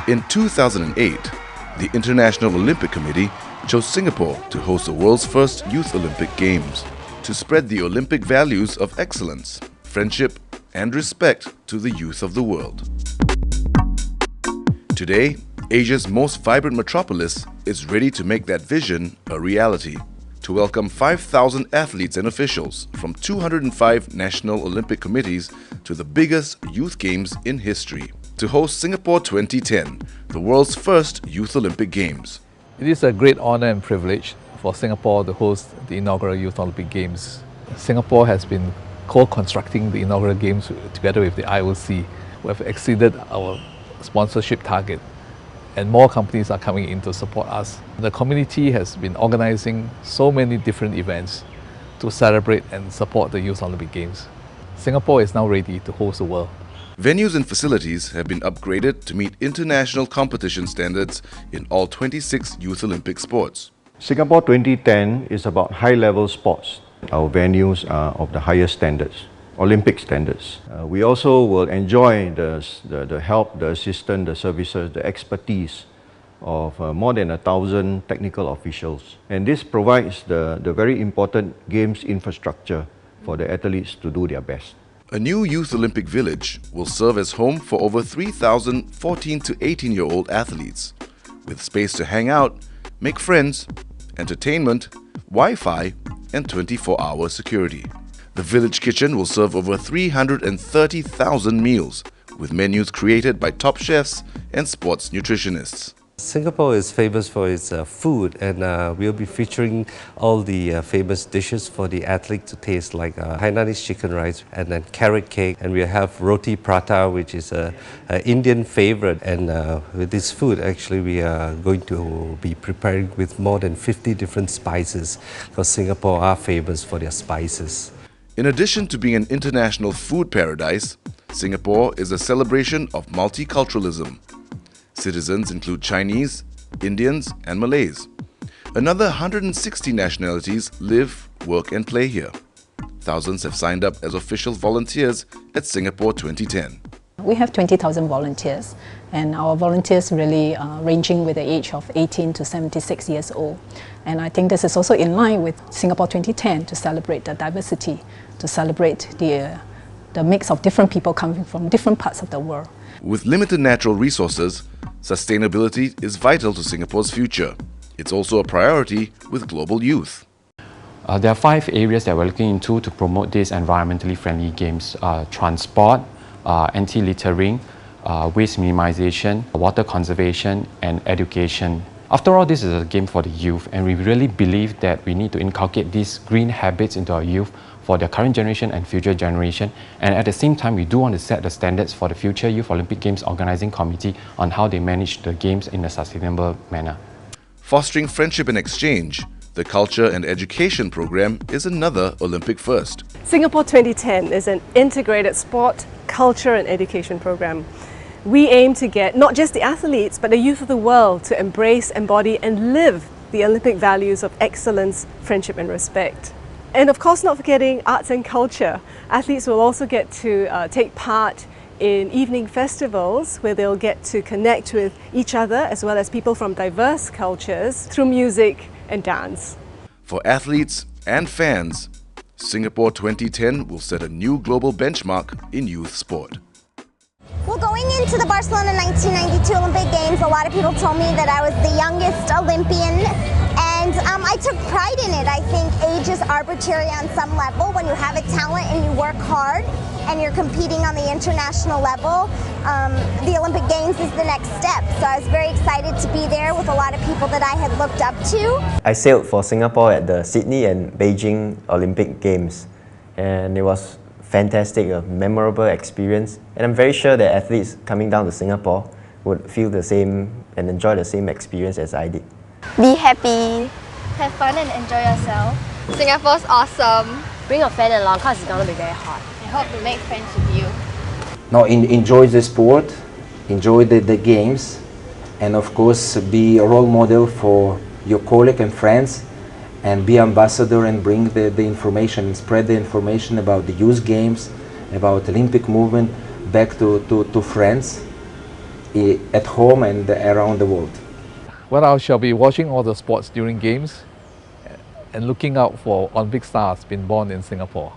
In 2008, the International Olympic Committee chose Singapore to host the world's first Youth Olympic Games to spread the Olympic values of excellence, friendship, and respect to the youth of the world. Today, Asia's most vibrant metropolis is ready to make that vision a reality, to welcome 5,000 athletes and officials from 205 national Olympic committees to the biggest youth games in history, to host Singapore 2010, the world's first Youth Olympic Games. It is a great honor and privilege for Singapore to host the inaugural Youth Olympic Games. Singapore has been co-constructing the inaugural Games together with the IOC. We have exceeded our sponsorship target, and more companies are coming in to support us. The community has been organizing so many different events to celebrate and support the Youth Olympic Games. Singapore is now ready to host the world. Venues and facilities have been upgraded to meet international competition standards in all 26 Youth Olympic sports. Singapore 2010 is about high-level sports. Our venues are of the highest standards, Olympic standards. We also will enjoy the help, the assistance, the services, the expertise of more than 1,000 technical officials. And this provides the very important games infrastructure for the athletes to do their best. A new Youth Olympic Village will serve as home for over 3,000 14 to 18-year-old athletes, with space to hang out, make friends, entertainment, Wi-Fi, and 24-hour security. The village kitchen will serve over 330,000 meals, with menus created by top chefs and sports nutritionists. Singapore is famous for its food, and we'll be featuring all the famous dishes for the athlete to taste, like Hainanese chicken rice and then carrot cake, and we'll have roti prata, which is an Indian favorite. And with this food, actually, we are going to be preparing with more than 50 different spices, because Singapore are famous for their spices. In addition to being an international food paradise, Singapore is a celebration of multiculturalism. Citizens include Chinese, Indians, and Malays. Another 160 nationalities live, work, and play here. Thousands have signed up as official volunteers at Singapore 2010. We have 20,000 volunteers, and our volunteers really ranging with the age of 18 to 76 years old. And I think this is also in line with Singapore 2010 to celebrate the diversity, to celebrate the mix of different people coming from different parts of the world. With limited natural resources, sustainability is vital to Singapore's future. It's also a priority with global youth. There are 5 areas that we're looking into to promote these environmentally friendly games: transport, anti-littering, waste minimization, water conservation, and education. After all, this is a game for the youth, and we really believe that we need to inculcate these green habits into our youth for the current generation and future generation. And at the same time, we do want to set the standards for the future Youth Olympic Games Organizing Committee on how they manage the games in a sustainable manner. Fostering friendship and exchange, the Culture and Education program is another Olympic first. Singapore 2010 is an integrated sport, culture and education program. We aim to get not just the athletes, but the youth of the world to embrace, embody and live the Olympic values of excellence, friendship and respect. And of course, not forgetting arts and culture. Athletes will also get to take part in evening festivals where they'll get to connect with each other as well as people from diverse cultures through music and dance. For athletes and fans, Singapore 2010 will set a new global benchmark in youth sport. Well, going into the Barcelona 1992 Olympic Games, a lot of people told me that I was the youngest Olympian, and I took pride in it. I think age is arbitrary on some level. When you have a talent and you work hard and you're competing on the international level, the Olympic Games is the next step. So I was very excited to be there with a lot of people that I had looked up to. I sailed for Singapore at the Sydney and Beijing Olympic Games, and it was fantastic, a memorable experience, and I'm very sure that athletes coming down to Singapore would feel the same and enjoy the same experience as I did. Be happy. Have fun and enjoy yourself. Singapore's awesome. Bring your friend along because it's going to be very hot. I hope to make friends with you. Now enjoy the sport, enjoy the games, and of course be a role model for your colleagues and friends, and be ambassador and bring the information, spread the information about the youth games, about Olympic movement back to friends. at home and around the world. Well, I shall be watching all the sports during games and looking out for Olympic stars being born in Singapore.